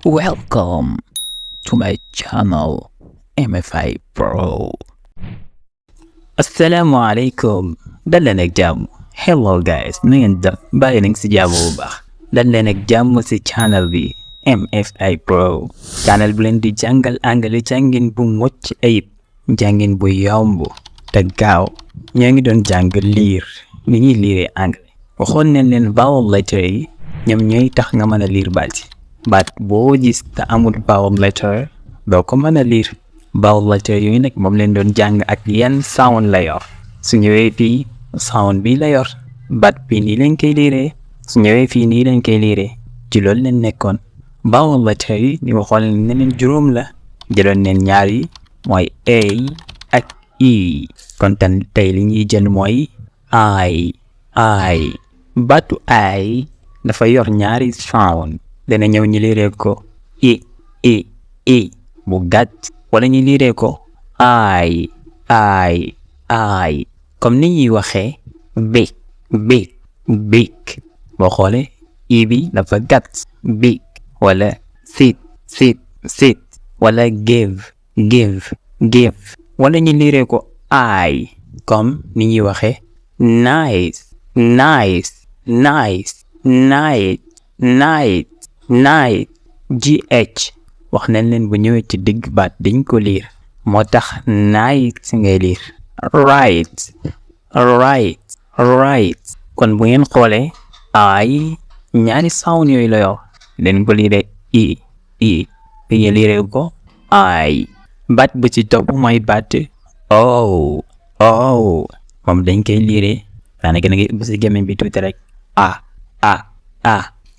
Welcome to my channel MFI Pro. Assalamualaikum. Dal leen ak jàmm. Hello guys, na ngeen def bàyyi nañ si jàmm bu baax. Dal leen ak jàmm si channel bi MFI Pro. Channel bi leen di jàngal anglais jàngin bu mucc ayib, jàngin bu yomb te gaaw. Ñoo ngi doon jàng liir ni ñuy liiree anglais. Waxoon nañ leen vowel letter yi ñoom ñooy tax nga mën a liir baat yi. Baat boo gis te amul vowel letter doo ko mën a liir. Vowel letter yooyu nag moom leen doon jàng ak yan sound la yor. Su ñëwee fii sound bi la yor. Baat bi nii leen koy liiree. Su ñëwee fii nii leen koy liiree. ci loolu leen nekkoon. Vowel letter yi ni waxoon ne leen juróom la. jëloon neen ñaar yi mooy A ak E. kon tey li ñuy jël mooy I. Baatu I dafa yor ñaari sound. dana ñëw ñu liiree ko i bu gàtt wala ñu liiree ko I comme ni ñuy waxee big boo xoolee i bi dafa gàtt big wala sit wala give wala ñu liiree ko I comme ni ñuy waxee night gh wax nañ leen bu ñëwee ci digg baat dañ ko liir moo tax night si ngay liir right kon bu ngeen xoolee ay ñaari sound yooyu la yor leen ko liiree i bi ngeen liiree ko ay baat bu ci topp mooy baat oh moom dañ koy liiree daanaka da ngay ubbi si gémmiñ bi tuuti rek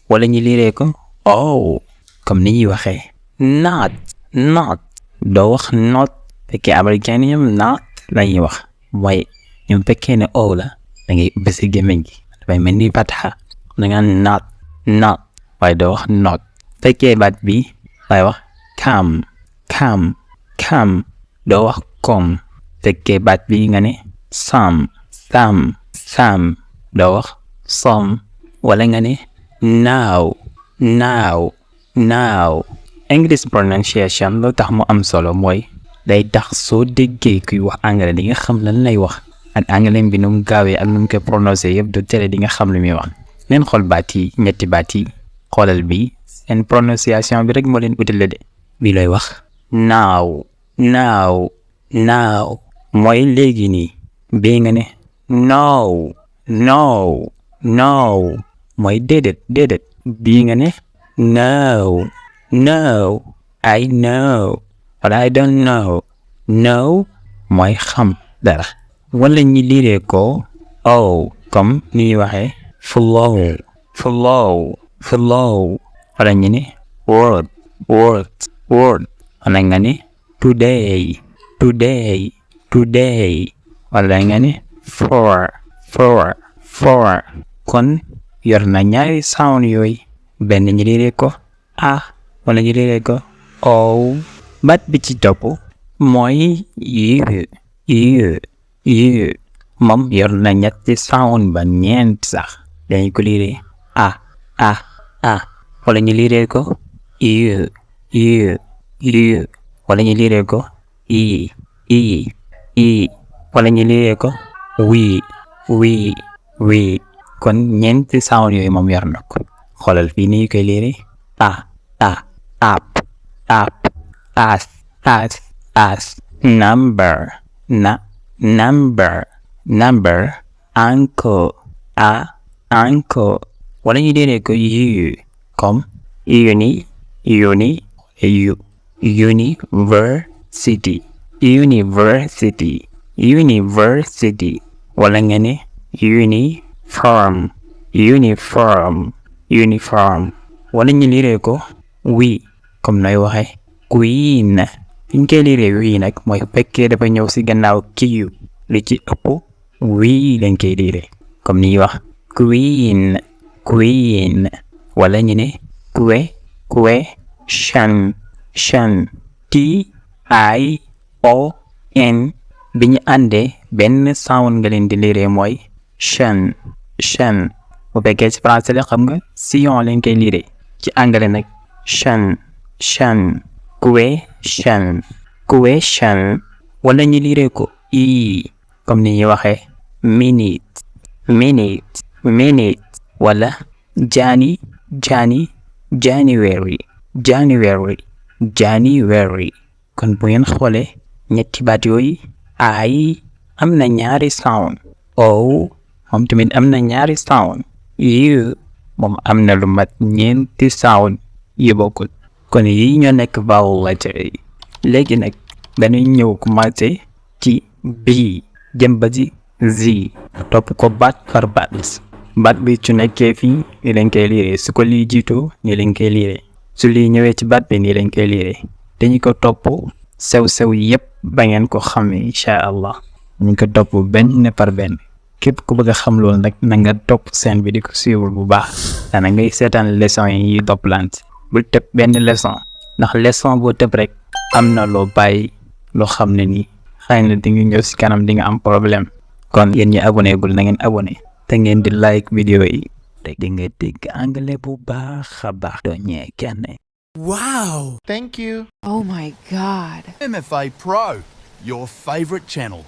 wala ñu liiree ko comme ni ñuy waxee not doo wax not fekkee américain yi ñoom not la ñuy wax mooy ñoom fekkee ne la da ngay ubbi si gémmiñ gi dafay mel ni fatxa da nga not waaye doo wax not fekkee baat bi waaye wax come doo wax come fekkee baat bi nga ne sam doo wax som wala nga ne now English pronunciation lu tax mu am solo mooy day tax soo déggee kuy wax anglais di nga xam lan lay wax ak anglais bi nu mu gaawee ak nu mu koy prononcer yëpp du tere di nga xam lu muy wax. leen xool baat yi ñetti baat yi xoolal bi seen prononciation bi rek moo leen utile de bi lay wax now mooy léegi nii bii nga ne no mooy déedéet bii nga ne no I know wala I don't know no mooy xam dara wala ñi liiree ko comme ni ñuy waxee flow wala ñu ne word wala nga ne today wala nga ne for kon yor na ñaari sound yooyu benn ñu liiree ko wala ñu liiree ko baat bi ci topp mooy you moom yor na ñetti sound ba ñeent sax dañu ko liiree wala ñu liiree ko you wala ñu liiree ko e wala ñu liiree ko we kon ñeenti sound yooyu moom yor na ko xoolal fii ni ñu koy liiree up as number uncle wala ñu liiree ko you comme university wala nga ne uniform wala ñu liiree ko we comme nooy waxee queen fi ñu koy liiree wii nag mooy fekkee dafa ñëw si gannaaw kiyu li ci ëpp wii lañ koy liiree comme ni ñuy wax queen wala ñu ne question TION bi ñu àndee benn sound nga leen di liiree mooy chen bu fekkee ci français la xam nga sillon lañ koy liiree ci anglais nag chen question question wala ñu lire ko comme ni ñuy waxee minute wala January kon bu ngeen xoolee ñetti baat yooyu ay am na ñaari sound moom tamit am na ñaari sound moom am na lu mat ñeenti sound yu bokkul kon yi ñoo nekk vowel letter yi léegi nag dañuy ñëw commencé ci B jëm ba ci Z topp ko baat par baat bi su nekkee fii ni lañ koy liire su ko lii jiitoo ni lañ koy liire su lii ñëwee ci baat bi ni lañ koy liire dañu ko topp sew yépp ba ngeen ko xam incha allah ñu ko topp benn par benn képp ku bëgg a xam loolu nag na nga topp seen bi di ko suivre bu baax dana ngay seetaan leçon yi toppalante bul tëb benn leçon ndax leçon boo tëb rek am na loo bàyyi loo xam ne nii xëy na di nga ñëw si kanam di nga am problème kon yéen ñi abonné gul na ngeen abonné te ngeen di like vidéo yi te di nga dégg anglais bu baax a baax doo ñee kenn. Wow! Thank you. Oh my God. MFA Pro, your favorite channel.